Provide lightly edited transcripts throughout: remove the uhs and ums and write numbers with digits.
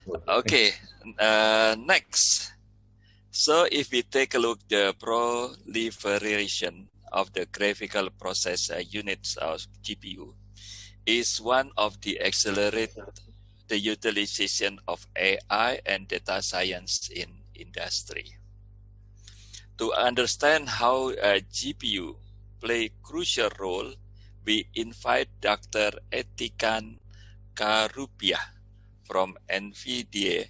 Okay, next. So if we take a look the proliferation of the graphical processor units of GPU is one of the accelerate the utilization of AI and data science in industry. To understand how a GPU play a crucial role, we invite Dr. Ettikan Karuppiah from NVIDIA.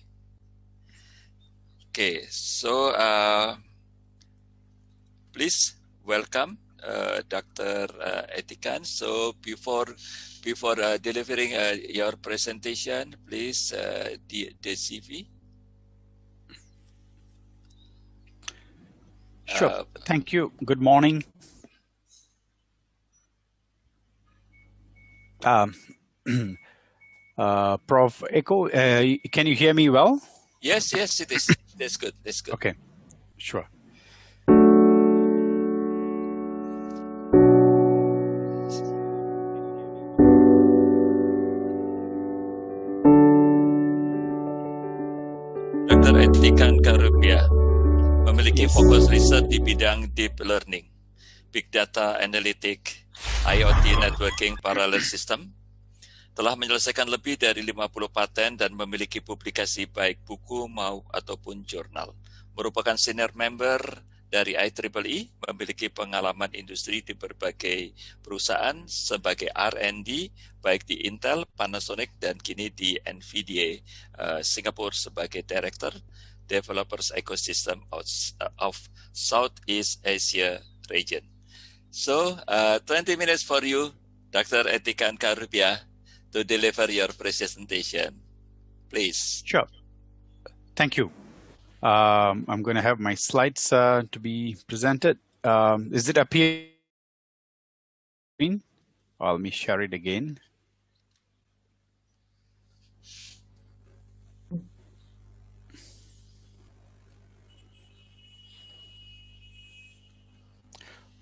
Okay, so please welcome Dr. Ettikan. So before delivering your presentation, please the CV. Sure. Thank you. Good morning. Prof. Echo, can you hear me well? Yes, it is. That's good. Okay, sure. Dr. Ettikan Karuppiah memiliki fokus riset di bidang deep learning, big data analytic, IoT networking parallel system, telah menyelesaikan lebih dari 50 paten dan memiliki publikasi baik buku ataupun jurnal. Merupakan senior member dari IEEE, memiliki pengalaman industri di berbagai perusahaan sebagai R&D, baik di Intel, Panasonic, dan kini di NVIDIA Singapura sebagai Director Developers Ecosystem of Southeast Asia region. So, 20 minutes for you, Dr. Ettikan Karuppiah, to deliver your presentation, please. Sure. Thank you. I'm going to have my slides to be presented. Is it appearing? Well, let me share it again.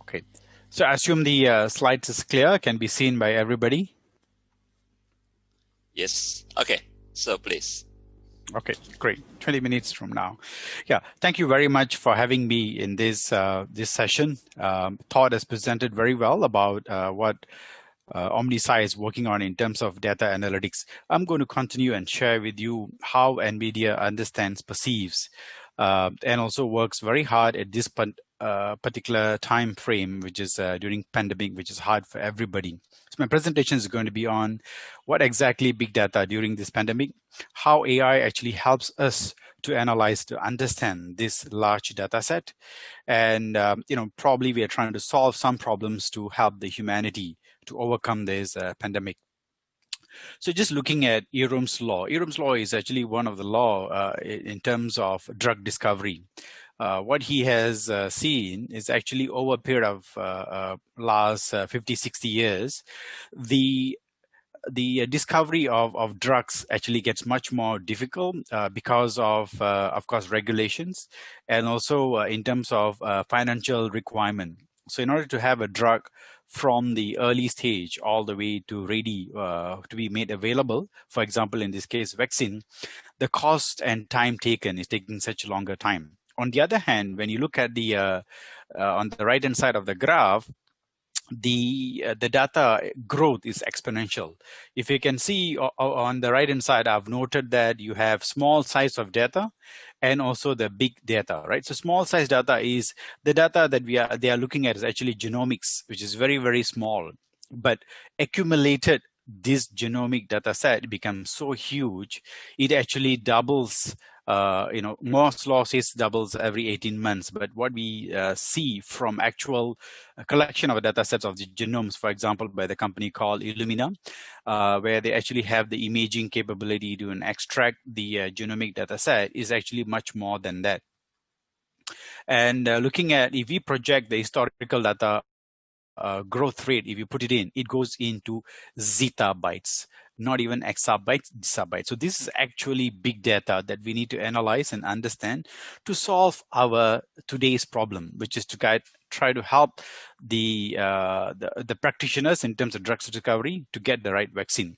Okay. So I assume the slides is clear, can be seen by everybody. Yes. Okay. So please. Okay, great. 20 minutes from now. Yeah, thank you very much for having me in this this session. Todd has presented very well about what OmniSci is working on in terms of data analytics. I'm going to continue and share with you how NVIDIA understands, perceives, and also works very hard at this particular time frame, which is during pandemic, which is hard for everybody. So my presentation is going to be on what exactly big data during this pandemic, how AI actually helps us to analyze, to understand this large data set. And, probably we are trying to solve some problems to help the humanity to overcome this pandemic. So just looking at Eroom's law is actually one of the law in terms of drug discovery. What he has seen is actually over a period of last 50, 60 years, the discovery of drugs actually gets much more difficult because of course, regulations, and also in terms of financial requirement. So in order to have a drug from the early stage all the way to ready to be made available, for example, in this case, vaccine, the cost and time taken is taking such a longer time. On the other hand, when you look at the on the right hand side of the graph, the data growth is exponential. If you can see on the right hand side, I've noted that you have small size of data and also the big data, right? So small size data is the data that they are looking at is actually genomics, which is very, very small, but accumulated this genomic data set becomes so huge, it actually doubles. Moore's law says doubles every 18 months, but what we see from actual collection of data sets of the genomes, for example, by the company called Illumina, where they actually have the imaging capability to extract the genomic data set, is actually much more than that. And looking at, if we project the historical data growth rate, if you put it in, it goes into zettabytes, not even exabytes, zettabytes. So this is actually big data that we need to analyze and understand to solve our today's problem, which is to try to help the practitioners in terms of drug discovery to get the right vaccine.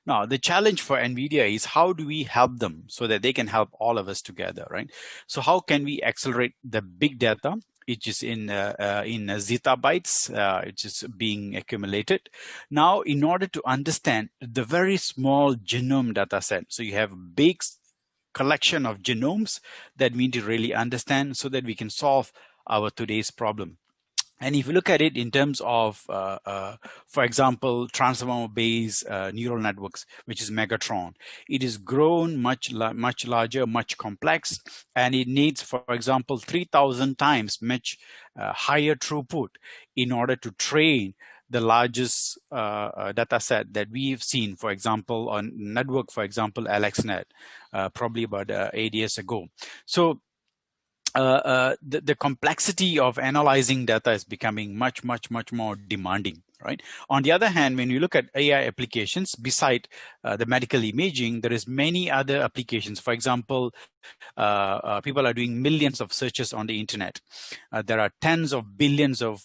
Now, the challenge for NVIDIA is how do we help them so that they can help all of us together, right? So how can we accelerate the big data, which is in zettabytes, which is being accumulated. Now, in order to understand the very small genome data set, so you have a big collection of genomes that we need to really understand so that we can solve our today's problem. And if you look at it in terms of, for example, transformer-based neural networks, which is Megatron, it is grown much larger, much complex, and it needs, for example, 3,000 times much higher throughput in order to train the largest data set that we've seen, for example, on network, for example, AlexNet, probably about 8 years ago. So the complexity of analyzing data is becoming much more demanding, right? On the other hand, when you look at AI applications, beside the medical imaging, there is many other applications. For example, people are doing millions of searches on the internet. There are tens of billions of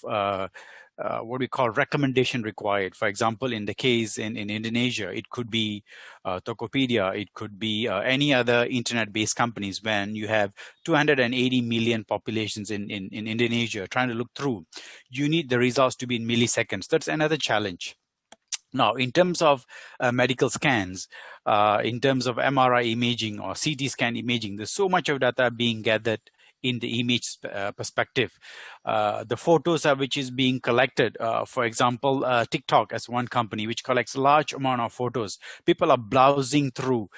what we call recommendation required. For example, in the case in Indonesia, it could be Tokopedia, it could be any other internet-based companies. When you have 280 million populations in Indonesia trying to look through, you need the results to be in milliseconds. That's another challenge. Now, in terms of medical scans, in terms of MRI imaging or CT scan imaging, there's so much of data being gathered in the image perspective. The photos which is being collected, for example, TikTok as one company which collects large amount of photos. People are browsing through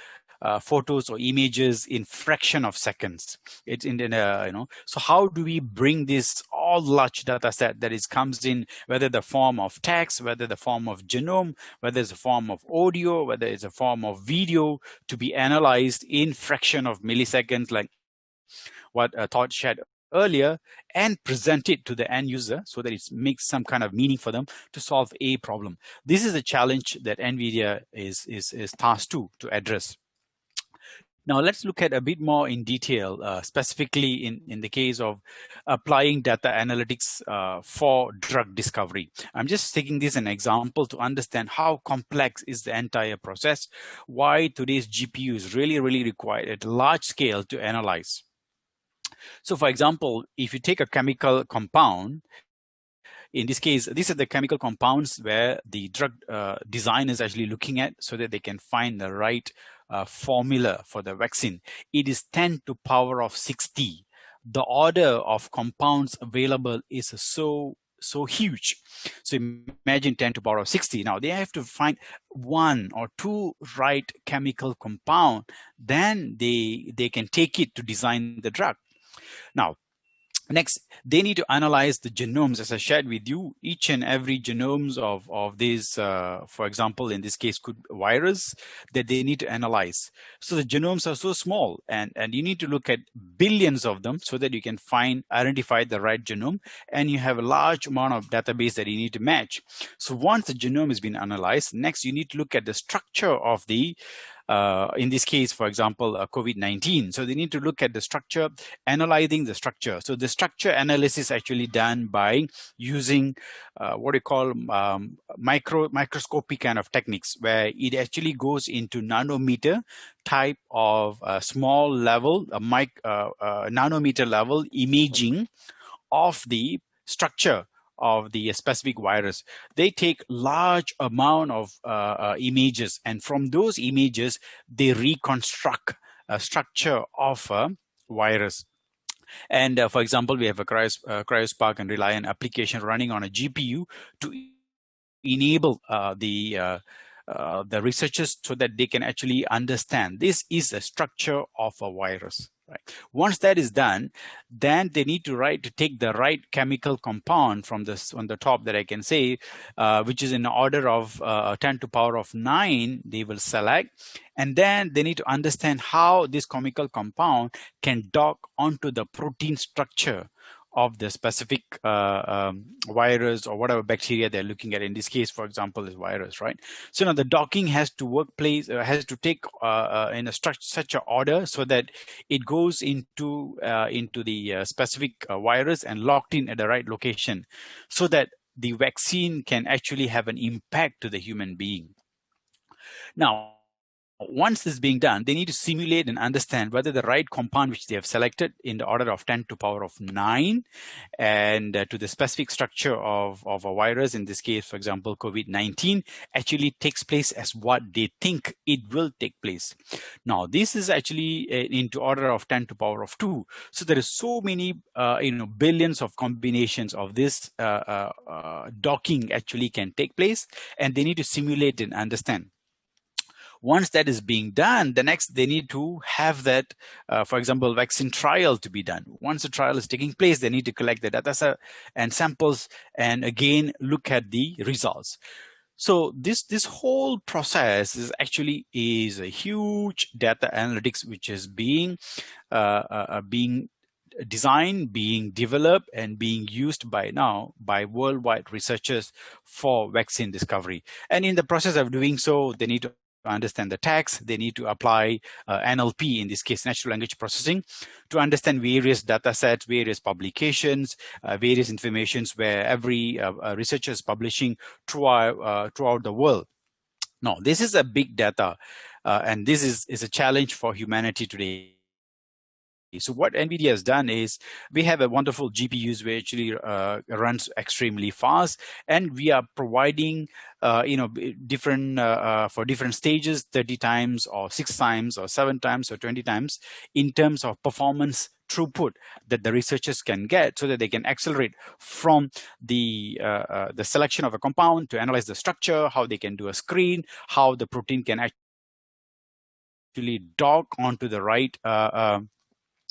photos or images in fraction of seconds. It's in so how do we bring this all large data set that comes in, whether the form of text, whether the form of genome, whether it's a form of audio, whether it's a form of video, to be analyzed in fraction of milliseconds, like what Todd shared earlier, and present it to the end user so that it makes some kind of meaning for them to solve a problem. This is a challenge that NVIDIA is tasked to address. Now let's look at a bit more in detail, specifically in the case of applying data analytics for drug discovery. I'm just taking this as an example to understand how complex is the entire process, why today's GPU is really required at large scale to analyze. So for example, if you take a chemical compound, in this case, these are the chemical compounds where the drug design is actually looking at so that they can find the right formula for the vaccine. It is 10 to power of 60. The order of compounds available is so huge. So imagine 10 to power of 60. Now they have to find one or two right chemical compound, then they can take it to design the drug. Now, next, they need to analyze the genomes, as I shared with you. Each and every genomes of these, for example, in this case, could virus that they need to analyze. So the genomes are so small, and you need to look at billions of them so that you can identify the right genome, and you have a large amount of database that you need to match. So once the genome has been analyzed, next you need to look at the structure of the in this case, for example, COVID-19. So they need to look at the structure, analyzing the structure. So the structure analysis is actually done by using what we call microscopy kind of techniques, where it actually goes into nanometer type of small level, nanometer level imaging of the structure of the specific virus. They take large amount of images, and from those images, they reconstruct a structure of a virus. And for example, we have a CryoSpark and Reliant application running on a GPU to enable the researchers so that they can actually understand this is a structure of a virus. Right. Once that is done, then they need to take the right chemical compound from this on the top that I can say, which is in the order of 10 to power of 9, they will select. And then they need to understand how this chemical compound can dock onto the protein structure of the specific virus or whatever bacteria they're looking at. In this case, for example, is virus, right? So now the docking has to take in a such an order so that it goes into the specific virus and locked in at the right location, so that the vaccine can actually have an impact to the human being. Now, once this is being done, they need to simulate and understand whether the right compound which they have selected in the order of 10 to the power of 9 and to the specific structure of a virus, in this case, for example, COVID-19, actually takes place as what they think it will take place. Now, this is actually into order of 10 to the power of 2. So there is so many, billions of combinations of this docking actually can take place, and they need to simulate and understand. Once that is being done, the next they need to have that, for example, vaccine trial to be done. Once the trial is taking place, they need to collect the data set and samples and again look at the results. So this whole process is actually a huge data analytics which is being designed, being developed, and being used by worldwide researchers for vaccine discovery. And in the process of doing so, they need to understand the text, they need to apply NLP, in this case, natural language processing, to understand various data sets, various publications, various informations where every researcher is publishing throughout the world. Now, this is a big data, and this is a challenge for humanity today. So what NVIDIA has done is we have a wonderful GPUs which actually runs extremely fast, and we are providing different for different stages, 30 times or 6 times or 7 times or 20 times in terms of performance throughput that the researchers can get, so that they can accelerate from the selection of a compound to analyze the structure, how they can do a screen, how the protein can actually dock onto the right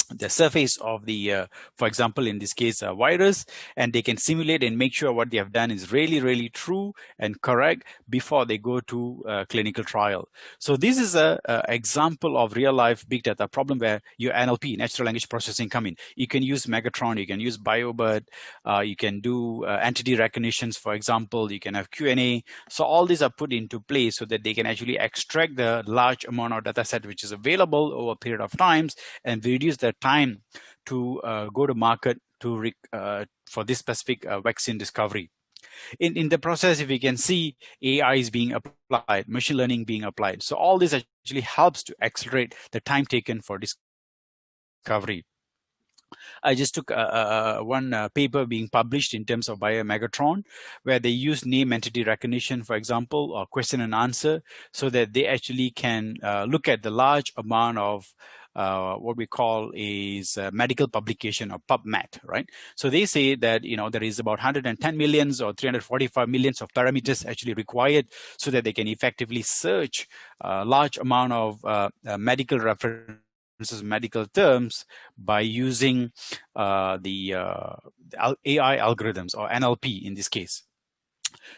the surface of the, for example, in this case, a virus, and they can simulate and make sure what they have done is really, really true and correct before they go to clinical trial. So this is a example of real life big data problem where your NLP, natural language processing, come in. You can use Megatron, you can use BioBird, you can do entity recognitions, for example, you can have Q&A. So all these are put into place so that they can actually extract the large amount of data set which is available over a period of times and reduce the time to go to market to for this specific vaccine discovery. In the process, if you can see, AI is being applied, machine learning being applied. So all this actually helps to accelerate the time taken for discovery. I just took one paper being published in terms of Biomegatron, where they use name entity recognition, for example, or question and answer, so that they actually can look at the large amount of what we call is medical publication or PubMed, right? So they say that there is about 110 millions or 345 millions of parameters actually required so that they can effectively search a large amount of medical references, medical terms, by using the AI algorithms, or NLP in this case.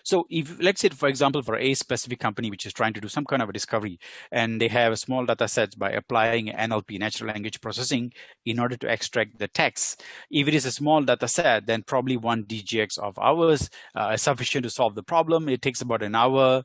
So if, let's say, for example, for a specific company which is trying to do some kind of a discovery, and they have a small data set by applying NLP, natural language processing, in order to extract the text. If it is a small data set, then probably 1 DGX of hours is sufficient to solve the problem. It takes about an hour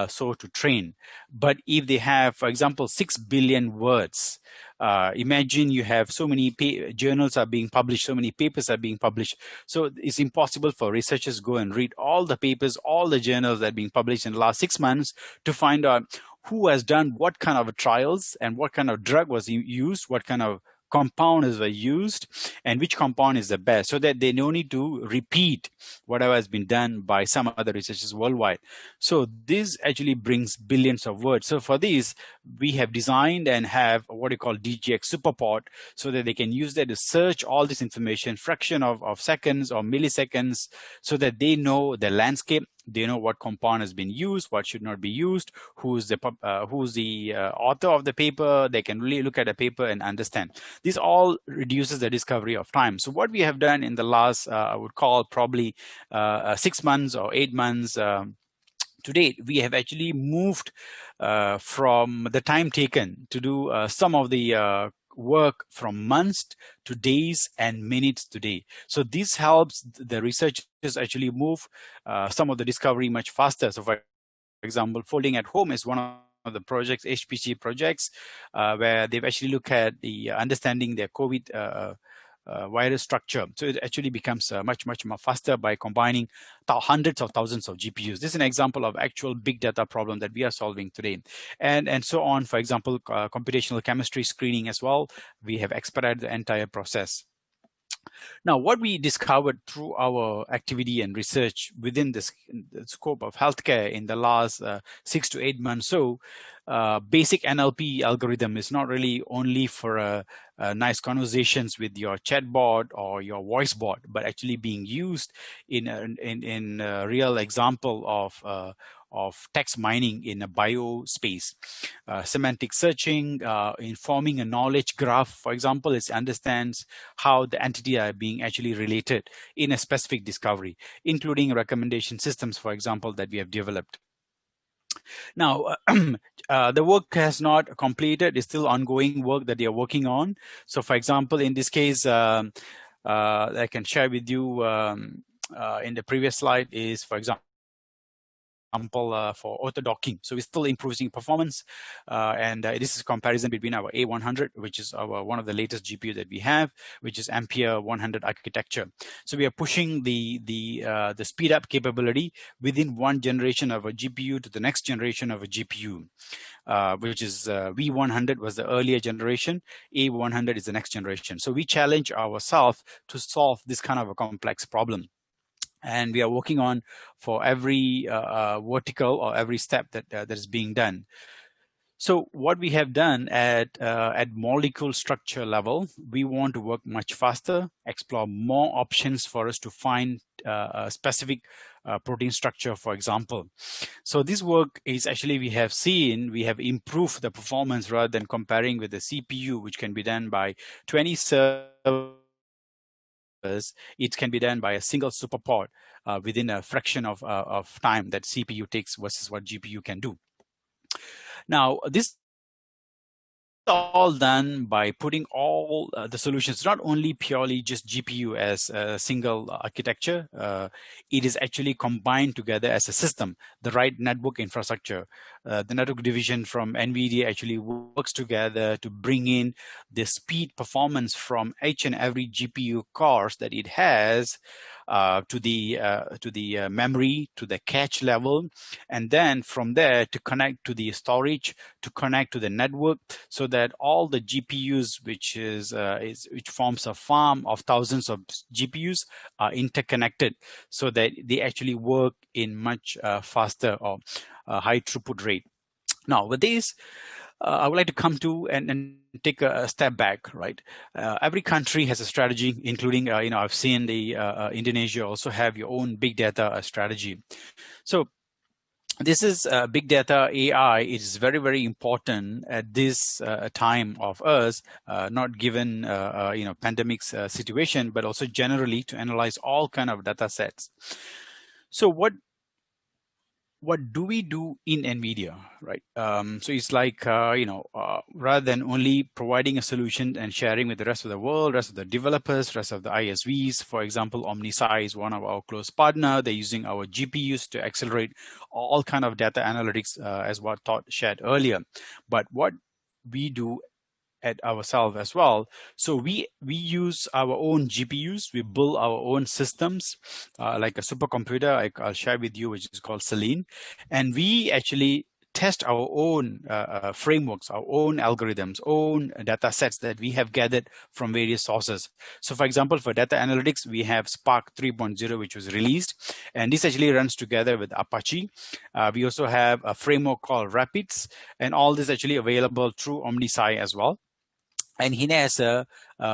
so to train. But if they have, for example, 6 billion words, imagine you have so many journals are being published, so many papers are being published. So it's impossible for researchers to go and read all the papers, all the journals that are being published in the last 6 months to find out who has done what kind of trials and what kind of drug was used, what kind of compounds were used, and which compound is the best, so that they don't need to repeat whatever has been done by some other researchers worldwide. So this actually brings billions of words. So for these, we have designed and have what we call DGX Superpod, so that they can use that to search all this information, fraction of seconds or milliseconds, so that they know the landscape. They know what compound has been used, what should not be used, who's the author of the paper. They can really look at a paper and understand. This all reduces the discovery of time. So what we have done in the last, I would call probably 6 months or 8 months to date, we have actually moved from the time taken to do some of the work from months to days and minutes today. So this helps the researchers actually move some of the discovery much faster. So for example, Folding at Home is one of the projects, HPC projects, where they've actually looked at the understanding their COVID wider structure. So it actually becomes much more faster by combining hundreds of thousands of GPUs. This is an example of actual big data problem that we are solving today, and so on. For example, computational chemistry screening as well. We have expedited the entire process. Now, what we discovered through our activity and research within the scope of healthcare in the last 6 to 8 months, basic NLP algorithm is not really only for nice conversations with your chatbot or your voice bot, but actually being used in a real example of text mining in a bio space. Semantic searching, informing a knowledge graph, for example, it understands how the entity are being actually related in a specific discovery, including recommendation systems, for example, that we have developed. Now, the work has not completed. It's still ongoing work that they are working on. So, for example, in this case, I can share with you in the previous slide is, for example, for auto docking. So we're still improving performance, and this is comparison between our A100, which is our one of the latest GPU that we have, which is Ampere 100 architecture. So we are pushing the speed up capability within one generation of a GPU to the next generation of a GPU, which is V100 was the earlier generation, A100 is the next generation. So we challenge ourselves to solve this kind of a complex problem. And we are working on for every vertical or every step that is being done. So what we have done at molecule structure level, we want to work much faster, explore more options for us to find a specific protein structure, for example. So this work is actually, we have improved the performance rather than comparing with the CPU, which can be done by 20 servers. It can be done by a single superpod within a fraction of time that CPU takes versus what GPU can do. Now, this is all done by putting all the solutions, not only purely just GPU as a single architecture, it is actually combined together as a system, the right network infrastructure. The network division from NVIDIA actually works together to bring in the speed performance from each and every GPU cores that it has to the memory, to the cache level, and then from there to connect to the storage, to connect to the network, so that all the GPUs, which forms a farm of thousands of GPUs, are interconnected, so that they actually work in much faster or high throughput rate. Now, with this, I would like to come to and take a step back, right? Every country has a strategy, including, I've seen the Indonesia also have your own big data strategy. So this is big data AI. It is very, very important at this time of us, not given, pandemic situation, but also generally to analyze all kind of data sets. So what do we do in NVIDIA, right? So it's like, rather than only providing a solution and sharing with the rest of the world, rest of the developers, rest of the ISVs, for example, OmniSci is one of our close partner. They're using our GPUs to accelerate all kind of data analytics, as what Todd shared earlier. But what we do at ourselves as well. So we use our own GPUs. We build our own systems, like a supercomputer I'll share with you, which is called Selene. And we actually test our own frameworks, our own algorithms, own data sets that we have gathered from various sources. So for example, for data analytics, we have Spark 3.0, which was released, and this actually runs together with Apache. We also have a framework called Rapids, and all this actually available through OmniSci as well. And he has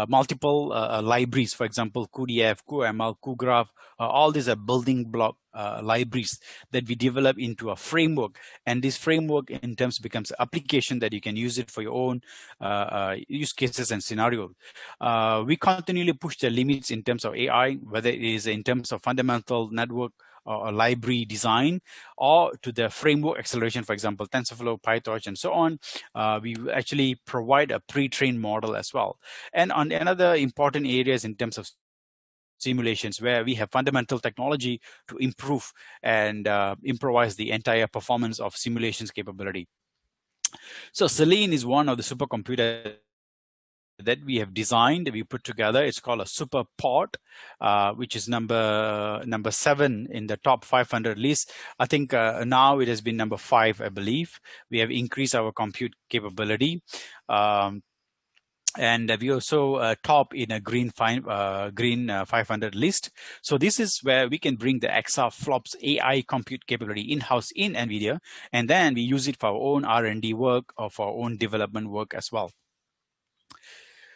multiple libraries, for example, cuDF, cuML, cuGraph. All these are building block libraries that we develop into a framework. And this framework in terms becomes an application that you can use it for your own use cases and scenarios. We continually push the limits in terms of AI, whether it is in terms of fundamental network or library design, or to the framework acceleration, for example, TensorFlow, PyTorch, and so on. We actually provide a pre-trained model as well. And on another important areas in terms of simulations, where we have fundamental technology to improve and improvise the entire performance of simulations capability. So Selene is one of the supercomputers that we have designed, we put together. It's called a super pod, which is number 7 in the top 500 list. I think now it has been number 5, I believe. We have increased our compute capability. And we also top in a green 500 list. So this is where we can bring the exaflops AI compute capability in-house in NVIDIA, and then we use it for our own R&D work or for our own development work as well.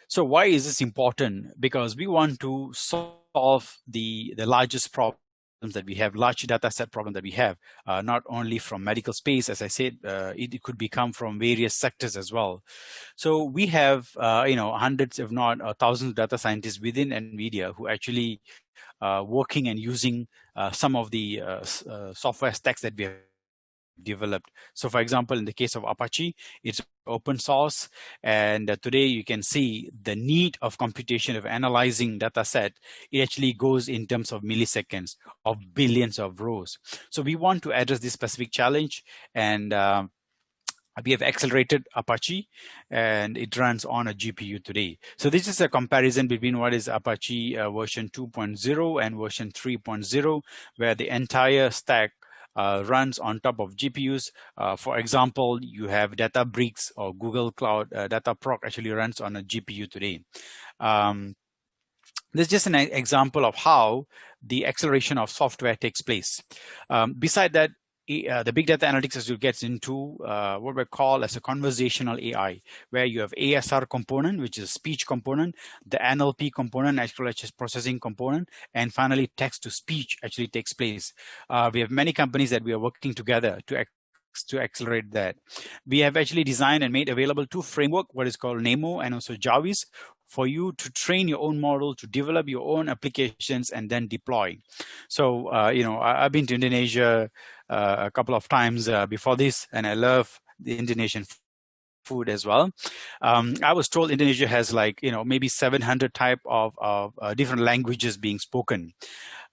So why is this important? Because we want to solve the largest problems that we have, large data set problem that we have, not only from medical space, as I said, it could become from various sectors as well. So we have, hundreds, if not thousands of data scientists within NVIDIA who actually working and using some of the software stacks that we have developed. So for example, in the case of Apache, it's open source, and today you can see the need of computation of analyzing data set. It actually goes in terms of milliseconds, of billions of rows. So we want to address this specific challenge, and we have accelerated Apache, and it runs on a GPU today. So this is a comparison between what is Apache version 2.0 and version 3.0, where the entire stack runs on top of GPUs. For example, you have Databricks or Google Cloud Dataproc actually runs on a GPU today. This is just an example of how the acceleration of software takes place. Beside that, the big data analytics as you get into what we call as a conversational AI, where you have ASR component, which is speech component, the NLP component, natural language processing component, and finally text to speech actually takes place. We have many companies that we are working together to accelerate that. We have actually designed and made available 2 framework, what is called NEMO and also Jarvis, for you to train your own model, to develop your own applications, and then deploy. So, I've been to Indonesia a couple of times before this, and I love the Indonesian food as well. I was told Indonesia has maybe 700 type of different languages being spoken.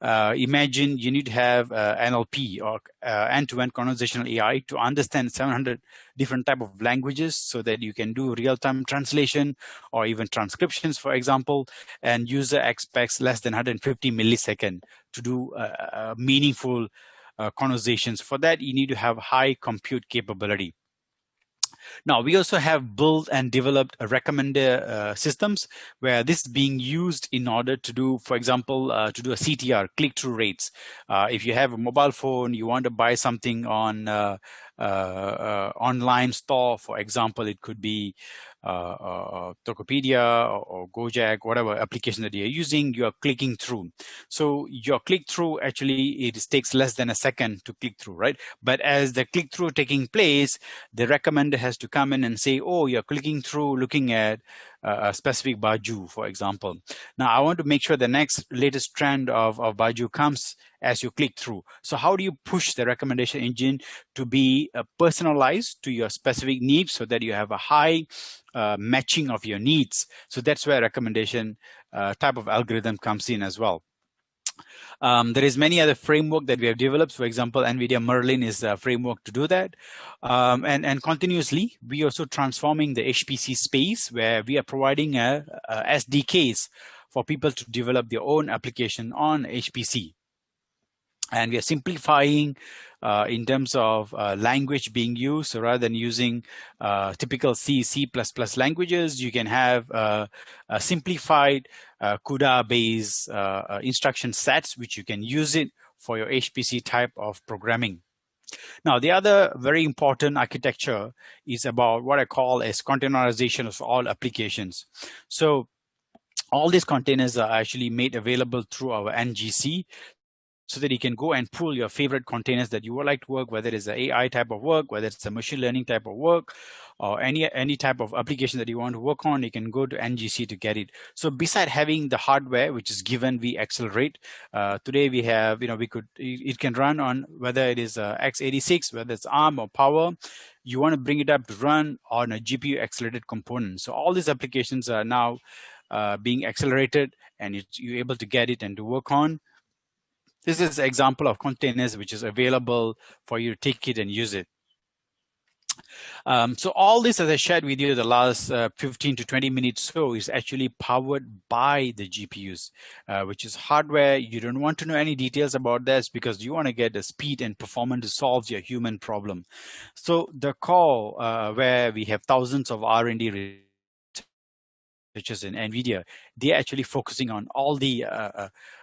Imagine you need to have NLP or end-to-end conversational AI to understand 700 different type of languages so that you can do real-time translation or even transcriptions, for example, and user expects less than 150 milliseconds to do meaningful conversations. For that, you need to have high compute capability. Now, we also have built and developed a recommender systems where this is being used in order to do, for example, to do a CTR, click-through rates. If you have a mobile phone, you want to buy something on online store, for example, it could be Tokopedia or Gojek, whatever application that you're using, you are clicking through. So your click-through actually, it takes less than a second to click through, right? But as the click-through taking place, the recommender has to come in and say, oh, you're clicking through looking at a specific baju, for example. Now, I want to make sure the next latest trend of baju comes as you click through. So how do you push the recommendation engine to be personalized to your specific needs so that you have a high matching of your needs? So that's where recommendation type of algorithm comes in as well. There is many other framework that we have developed. For example, NVIDIA Merlin is a framework to do that. And continuously, we also transforming the HPC space where we are providing SDKs for people to develop their own application on HPC. And we are simplifying in terms of language being used. So rather than using typical C, C++ languages, you can have a simplified CUDA-based instruction sets, which you can use it for your HPC type of programming. Now, the other very important architecture is about what I call as containerization of all applications. So all these containers are actually made available through our NGC, so that you can go and pull your favorite containers that you would like to work, whether it's an AI type of work, whether it's a machine learning type of work, or any type of application that you want to work on, you can go to NGC to get it. So beside having the hardware, which is given, we accelerate. Today we have, it can run on whether it is x86, whether it's ARM or Power. You want to bring it up to run on a GPU accelerated component. So all these applications are now being accelerated, and you're able to get it and to work on. This is an example of containers which is available for you to take it and use it. So all this, as I shared with you the last 15 to 20 minutes so, is actually powered by the GPUs, which is hardware. You don't want to know any details about this because you want to get the speed and performance to solve your human problem. So the core, where we have thousands of R&D researchers in NVIDIA, they're actually focusing on all the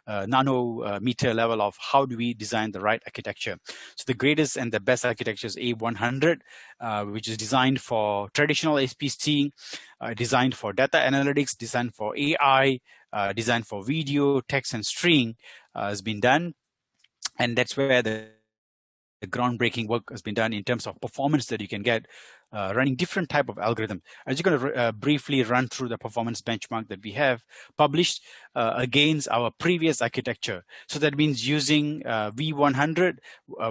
nanometer level of how do we design the right architecture. So the greatest and the best architecture is A100, which is designed for traditional HPC, designed for data analytics, designed for AI, designed for video, text, and string has been done. And that's where the groundbreaking work has been done in terms of performance that you can get running different type of algorithm. I'm just going to briefly run through the performance benchmark that we have published against our previous architecture. So that means using V100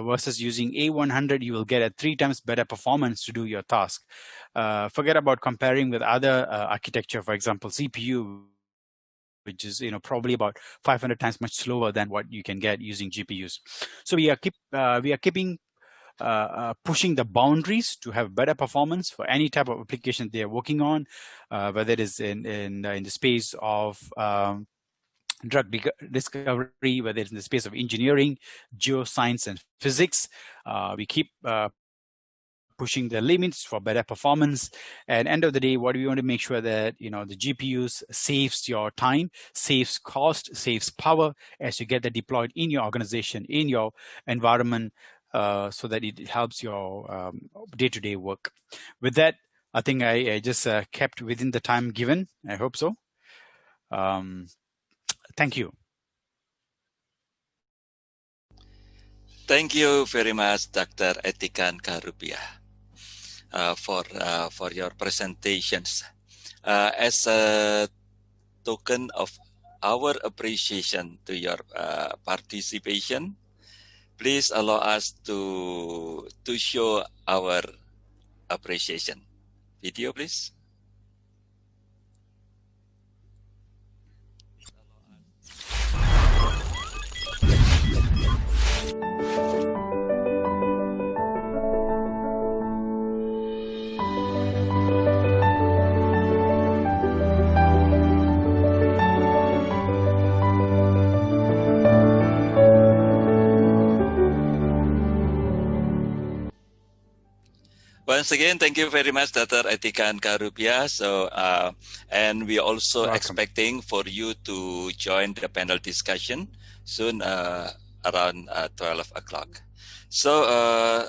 versus using A100, you will get a 3 times better performance to do your task. Forget about comparing with other architecture, for example, CPU, which is probably about 500 times much slower than what you can get using GPUs. So we are keeping pushing the boundaries to have better performance for any type of application they are working on, whether it is in the space of drug discovery, whether it's in the space of engineering, geoscience, and physics. We keep pushing the limits for better performance. And end of the day, what do we want to make sure that the GPUs saves your time, saves cost, saves power as you get that deployed in your organization, in your environment, so that it helps your day-to-day work. With that, I think I just kept within the time given. I hope so. Thank you. Thank you very much, Dr. Ettikan Karuppiah, for your presentations. As a token of our appreciation to your participation, please allow us to show our appreciation. Video, please. Once again, thank you very much, Dr. Ettikan Karuppiah. So, and we also expecting for you to join the panel discussion soon around 12 o'clock. So,